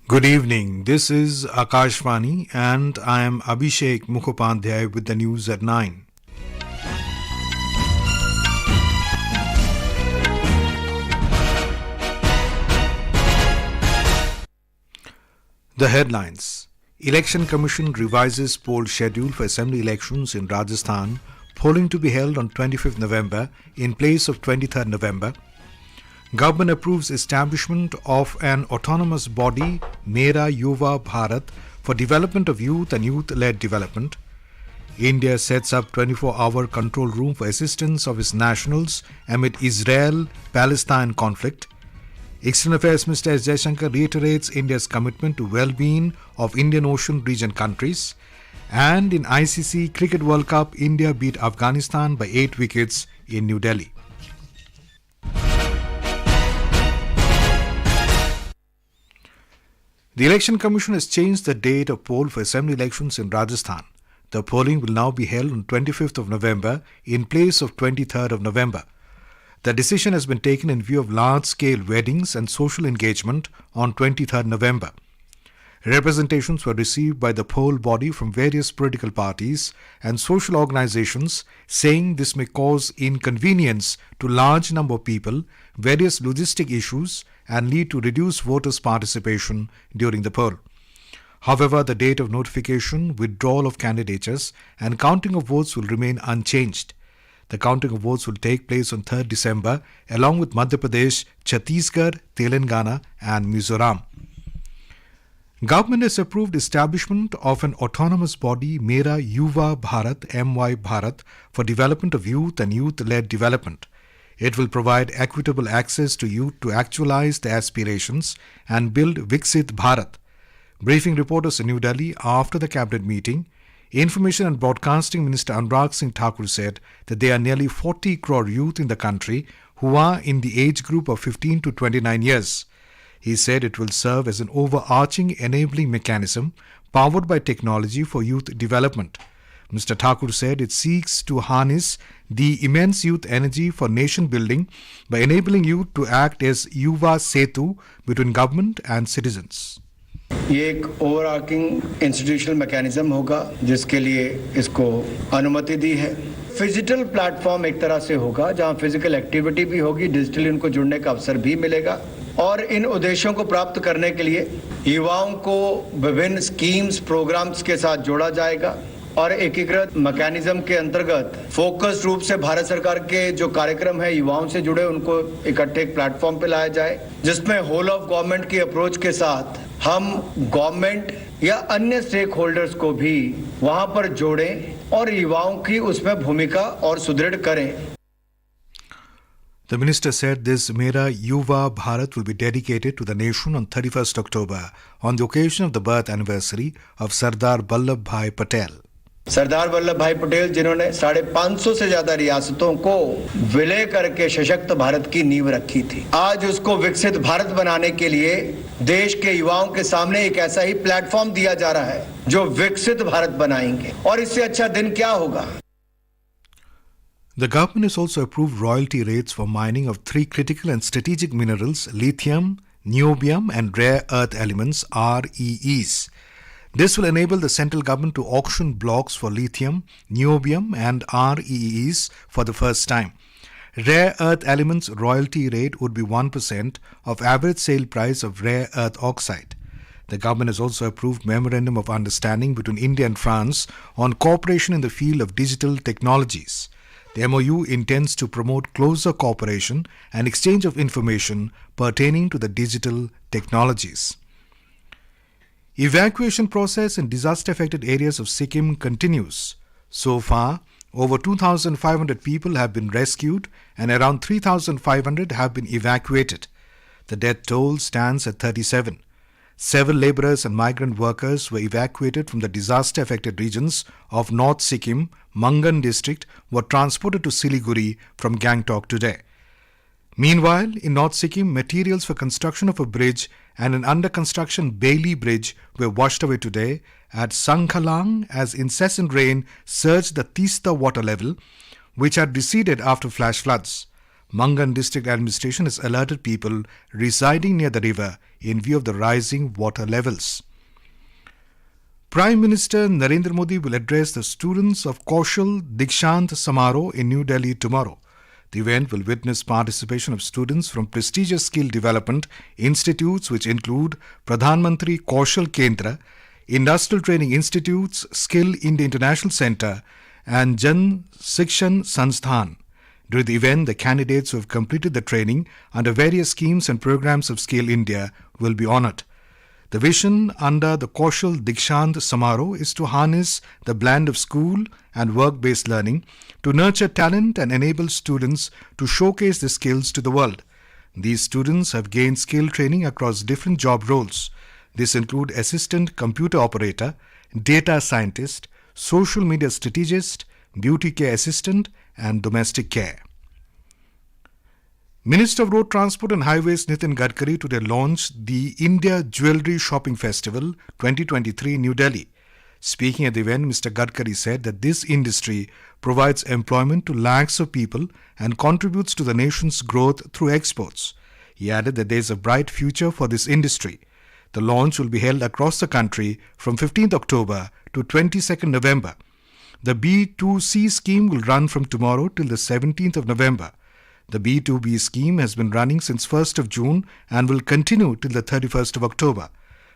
Good evening. This is Akashvani and I am Abhishek Mukhopadhyay with the news at 9. The headlines. Election Commission revises poll schedule for assembly elections in Rajasthan, polling to be held on 25th November in place of 23rd November. Government approves establishment of an autonomous body, Mera Yuva Bharat, for development of youth and youth-led development. India sets up 24-hour control room for assistance of its nationals amid Israel-Palestine conflict. External Affairs Minister S Jaishankar reiterates India's commitment to well-being of Indian Ocean region countries. And in ICC Cricket World Cup, India beat Afghanistan by 8 wickets in New Delhi. The Election Commission has changed the date of poll for assembly elections in Rajasthan. The polling will now be held on 25th of November in place of 23rd of November. The decision has been taken in view of large-scale weddings and social engagement on 23rd November. Representations were received by the poll body from various political parties and social organizations saying this may cause inconvenience to large number of people, various logistic issues and lead to reduced voters' participation during the poll. However, the date of notification, withdrawal of candidatures and counting of votes will remain unchanged. The counting of votes will take place on 3rd December along with Madhya Pradesh, Chhattisgarh, Telangana and Mizoram. Government has approved establishment of an autonomous body, Mera Yuva Bharat, MY Bharat, for development of youth and youth-led development. It will provide equitable access to youth to actualize their aspirations and build Viksit Bharat. Briefing reporters in New Delhi after the cabinet meeting, Information and Broadcasting Minister Anurag Singh Thakur said that there are nearly 40 crore youth in the country who are in the age group of 15 to 29 years. He said it will serve as an overarching enabling mechanism powered by technology for youth development. Mr. Thakur said it seeks to harness the immense youth energy for nation building by enabling youth to act as Yuva Setu between government and citizens. ये एक ओवरआर्किंग institutional mechanism होगा जिसके लिए इसको अनुमति दी है। Physical platform एक तरह से होगा जहां फिजिकल एक्टिविटी भी होगी, डिजिटली उनको जुड़ने का अवसर भी मिलेगा और इन उद्देश्यों को प्राप्त करने के लिए युवाओं को विभिन्न स्कीम्स प्रोग्राम्स के साथ जोड़ा जाएगा और एकीकृत मैकेनिज्म के अंतर्गत फोकस रूप से भारत सरकार के जो कार्यक्रम है युवाओं से जुड़े उनको इकट्ठे एक प्लेटफॉर्म पे लाया जाए जिसमें होल ऑफ गवर्नमेंट की अप्रोच के साथ हम गवर्नमेंट या अन्य स्टेक होल्डर्स को भी वहां पर जोड़ें और युवाओं की उसमें भूमिका और सुदृढ़ करें. The minister said this Mera Yuva Bharat will be dedicated to the nation on 31st October on the occasion of the birth anniversary of Sardar Vallabhbhai Patel. Sardar Vallabh भाई पटेल जिन्होंने 550 से ज्यादा रियासतों को विलय करके सशक्त भारत की नींव रखी थी, आज उसको विकसित भारत बनाने के लिए देश के युवाओं के सामने एक ऐसा ही प्लेटफॉर्म दिया जा रहा है जो विकसित भारत बनाएंगे और इससे अच्छा दिन क्या होगा. The government has also approved royalty rates for mining of 3 critical and strategic minerals, lithium, niobium and rare earth elements, REEs. This will enable the central government to auction blocks for lithium, niobium and REEs for the first time. Rare earth elements royalty rate would be 1% of average sale price of rare earth oxide. The government has also approved Memorandum of Understanding between India and France on cooperation in the field of digital technologies. The MOU intends to promote closer cooperation and exchange of information pertaining to the digital technologies. Evacuation process in disaster-affected areas of Sikkim continues. So far, over 2,500 people have been rescued and around 3,500 have been evacuated. The death toll stands at 37. Several laborers and migrant workers were evacuated from the disaster-affected regions of North Sikkim, Mangan district, were transported to Siliguri from Gangtok today. Meanwhile, in North Sikkim, materials for construction of a bridge and an under-construction Bailey Bridge were washed away today at Sangkhalang as incessant rain surged the Tista water level, which had receded after flash floods. Mangan District Administration has alerted people residing near the river in view of the rising water levels. Prime Minister Narendra Modi will address the students of Kaushal Dikshant Samaro in New Delhi tomorrow. The event will witness participation of students from prestigious skill development institutes which include Pradhan Mantri Kaushal Kendra, Industrial Training Institutes, Skill India International Centre and Jan Shikshan Sansthan. During the event, the candidates who have completed the training under various schemes and programs of Skill India will be honoured. The vision under the Kaushal Dikshant Samaro is to harness the blend of school and work-based learning to nurture talent and enable students to showcase their skills to the world. These students have gained skill training across different job roles. This include assistant computer operator, data scientist, social media strategist, beauty care assistant and domestic care. Minister of Road Transport and Highways Nitin Gadkari today launched the India Jewellery Shopping Festival 2023 in New Delhi. Speaking at the event, Mr. Gadkari said that this industry provides employment to lakhs of people and contributes to the nation's growth through exports. He added that there is a bright future for this industry. The launch will be held across the country from 15th October to 22nd November. The B2C scheme will run from tomorrow till the 17th of November. The B2B scheme has been running since 1st of June and will continue till the 31st of October.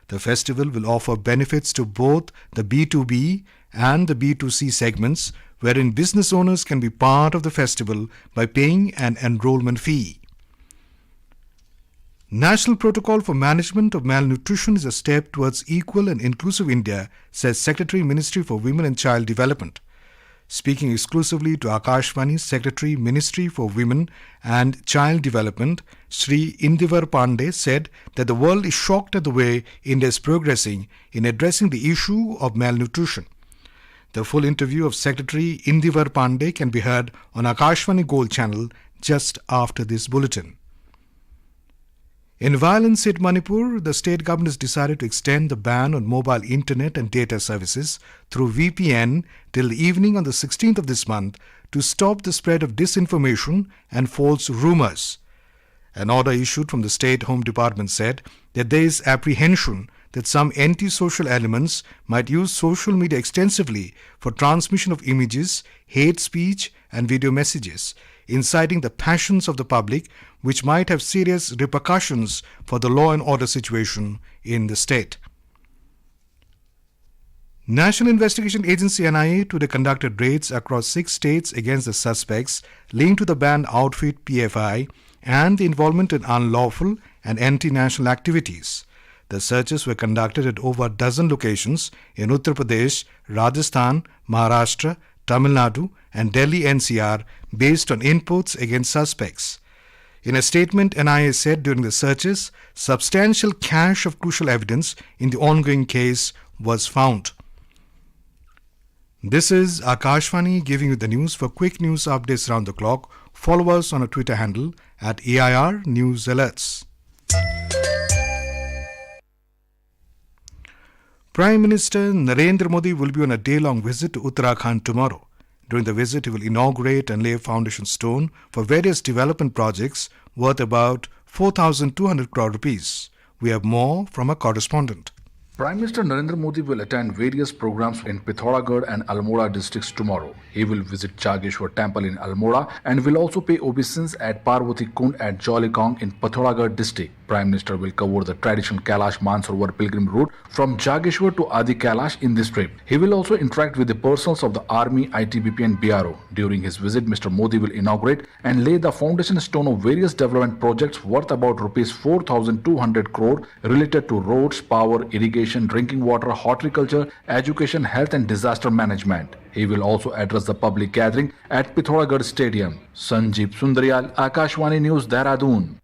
The festival will offer benefits to both the B2B and the B2C segments, wherein business owners can be part of the festival by paying an enrollment fee. National Protocol for Management of Malnutrition is a step towards equal and inclusive India, says Secretary, Ministry for Women and Child Development. Speaking exclusively to Akashvani, Secretary, Ministry for Women and Child Development, Sri Indivar Pandey said that the world is shocked at the way India is progressing in addressing the issue of malnutrition. The full interview of Secretary Indivar Pandey can be heard on Akashvani Gold channel just after this bulletin. In violence-hit Manipur, the state government has decided to extend the ban on mobile internet and data services through VPN till the evening on the 16th of this month to stop the spread of disinformation and false rumors. An order issued from the State Home Department said that there is apprehension that some anti-social elements might use social media extensively for transmission of images, hate speech and video messages, inciting the passions of the public, which might have serious repercussions for the law and order situation in the state. National Investigation Agency NIA today conducted raids across 6 states against the suspects linked to the banned outfit PFI and the involvement in unlawful and anti-national activities. The searches were conducted at over a dozen locations in Uttar Pradesh, Rajasthan, Maharashtra, Tamil Nadu and Delhi NCR based on inputs against suspects. In a statement, NIA said during the searches, substantial cache of crucial evidence in the ongoing case was found. This is Akashvani giving you the news. For quick news updates around the clock, follow us on our Twitter handle at AIR News Alerts. Prime Minister Narendra Modi will be on a day-long visit to Uttarakhand tomorrow. During the visit, he will inaugurate and lay a foundation stone for various development projects worth about 4,200 crore rupees. We have more from a correspondent. Prime Minister Narendra Modi will attend various programs in Pithoragarh and Almora districts tomorrow. He will visit Chageshwar Temple in Almora and will also pay obeisance at Parvati Kund at Jolikong in Pithoragarh district. Prime Minister will cover the traditional Kailash Mansarovar pilgrim route from Jageshwar to Adi Kailash in this trip. He will also interact with the personnel of the Army, ITBP and BRO. During his visit, Mr. Modi will inaugurate and lay the foundation stone of various development projects worth about rupees 4,200 crore related to roads, power, irrigation, drinking water, horticulture, education, health and disaster management. He will also address the public gathering at Pithoragarh Stadium. Sanjeev Sundaryal, Akashvani News, Dehradun.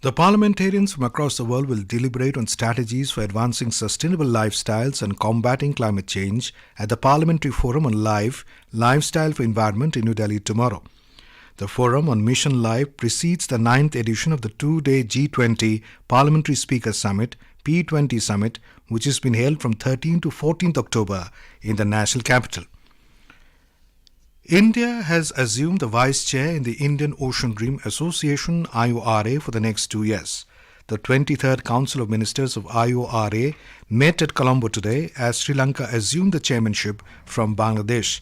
The parliamentarians from across the world will deliberate on strategies for advancing sustainable lifestyles and combating climate change at the Parliamentary Forum on Life, Lifestyle for Environment in New Delhi tomorrow. The Forum on Mission Life precedes the 9th edition of the 2-day G20 Parliamentary Speakers Summit, P20 Summit, which has been held from 13 to 14th October in the national capital. India has assumed the vice chair in the Indian Ocean Dream Association IORA for the next 2 years. The 23rd Council of Ministers of IORA met at Colombo today as Sri Lanka assumed the chairmanship from Bangladesh.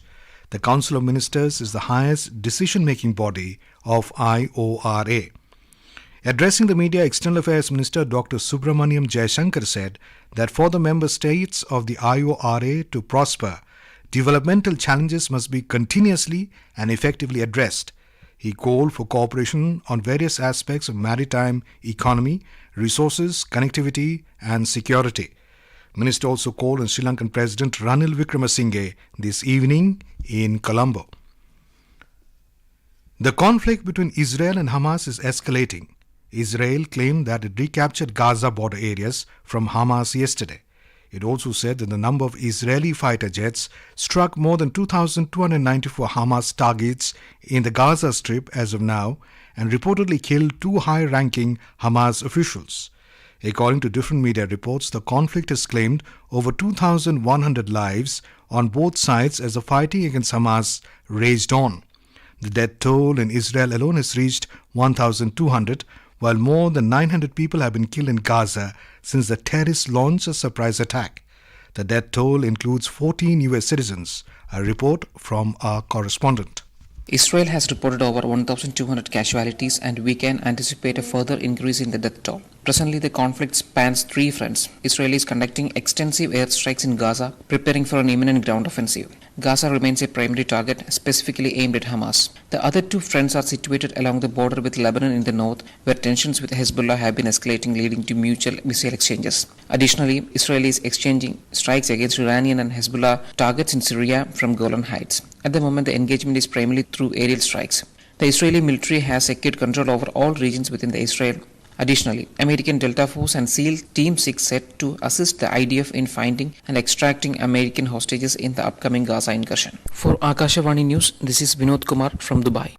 The Council of Ministers is the highest decision-making body of IORA. Addressing the media, External Affairs Minister Dr. Subramaniam Jaishankar said that for the member states of the IORA to prosper, developmental challenges must be continuously and effectively addressed. He called for cooperation on various aspects of maritime economy, resources, connectivity and security. Minister also called on Sri Lankan President Ranil Wickremesinghe this evening in Colombo. The conflict between Israel and Hamas is escalating. Israel claimed that it recaptured Gaza border areas from Hamas yesterday. It also said that the number of Israeli fighter jets struck more than 2,294 Hamas targets in the Gaza Strip as of now and reportedly killed 2 high-ranking Hamas officials. According to different media reports, the conflict has claimed over 2,100 lives on both sides as the fighting against Hamas raged on. The death toll in Israel alone has reached 1,200, while more than 900 people have been killed in Gaza since the terrorists launched a surprise attack. The death toll includes 14 US citizens. A report from our correspondent. Israel has reported over 1,200 casualties and we can anticipate a further increase in the death toll. Presently, the conflict spans 3 fronts. Israel is conducting extensive airstrikes in Gaza, preparing for an imminent ground offensive. Gaza remains a primary target, specifically aimed at Hamas. The other 2 fronts are situated along the border with Lebanon in the north, where tensions with Hezbollah have been escalating, leading to mutual missile exchanges. Additionally, Israel is exchanging strikes against Iranian and Hezbollah targets in Syria from Golan Heights. At the moment, the engagement is primarily through aerial strikes. The Israeli military has secured control over all regions within the Israel. Additionally, American Delta Force and SEAL Team 6 set to assist the IDF in finding and extracting American hostages in the upcoming Gaza incursion. For Akashvani News, this is Vinod Kumar from Dubai.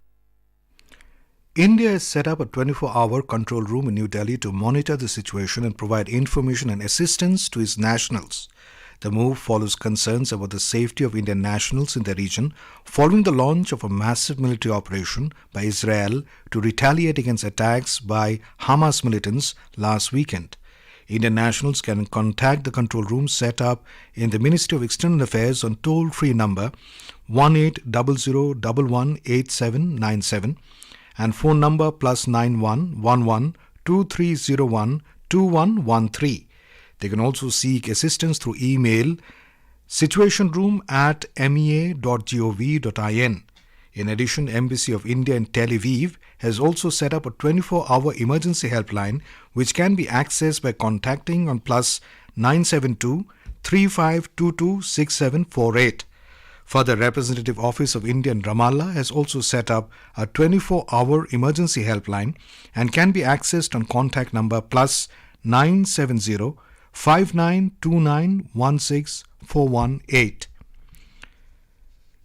India has set up a 24-hour control room in New Delhi to monitor the situation and provide information and assistance to its nationals. The move follows concerns about the safety of Indian nationals in the region following the launch of a massive military operation by Israel to retaliate against attacks by Hamas militants last weekend. Indian nationals can contact the control room set up in the Ministry of External Affairs on toll-free number 1800118797 and phone number +91 11 2301 2113. They can also seek assistance through email situationroom@mea.gov.in. In addition, Embassy of India in Tel Aviv has also set up a 24-hour emergency helpline which can be accessed by contacting on +972 3522 6748. Further, Representative Office of India in Ramallah has also set up a 24-hour emergency helpline and can be accessed on contact number +970 5929164118.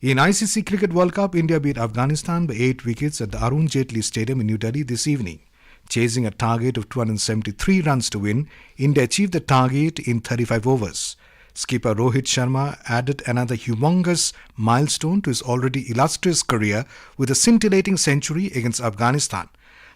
In ICC Cricket World Cup, India beat Afghanistan by 8 wickets at the Arun Jaitley Stadium in New Delhi this evening. Chasing a target of 273 runs to win, India achieved the target in 35 overs. Skipper Rohit Sharma added another humongous milestone to his already illustrious career with a scintillating century against Afghanistan.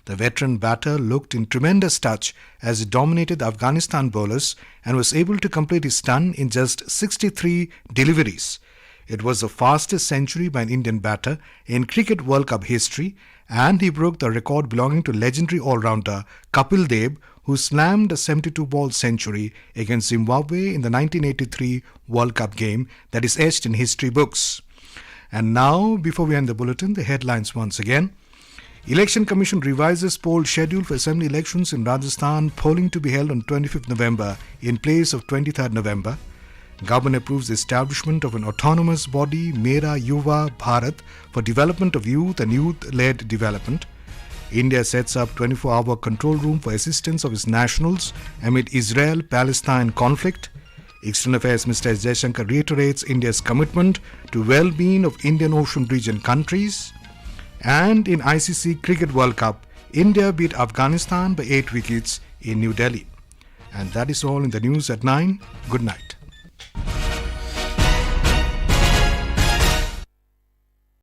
The veteran batter looked in tremendous touch as he dominated the Afghanistan bowlers and was able to complete his ton in just 63 deliveries. It was the fastest century by an Indian batter in Cricket World Cup history, and he broke the record belonging to legendary all-rounder Kapil Dev, who slammed a 72-ball century against Zimbabwe in the 1983 World Cup game that is etched in history books. And now, before we end the bulletin, the headlines once again. Election Commission revises poll schedule for assembly elections in Rajasthan, polling to be held on 25th November in place of 23rd November. Government approves the establishment of an autonomous body, Mera Yuva Bharat, for development of youth and youth-led development. India sets up 24-hour control room for assistance of its nationals amid Israel-Palestine conflict. External Affairs Minister S Jaishankar reiterates India's commitment to well-being of Indian Ocean region countries. And in ICC Cricket World Cup, India beat Afghanistan by 8 wickets in New Delhi. And that is all in the news at 9. Good night.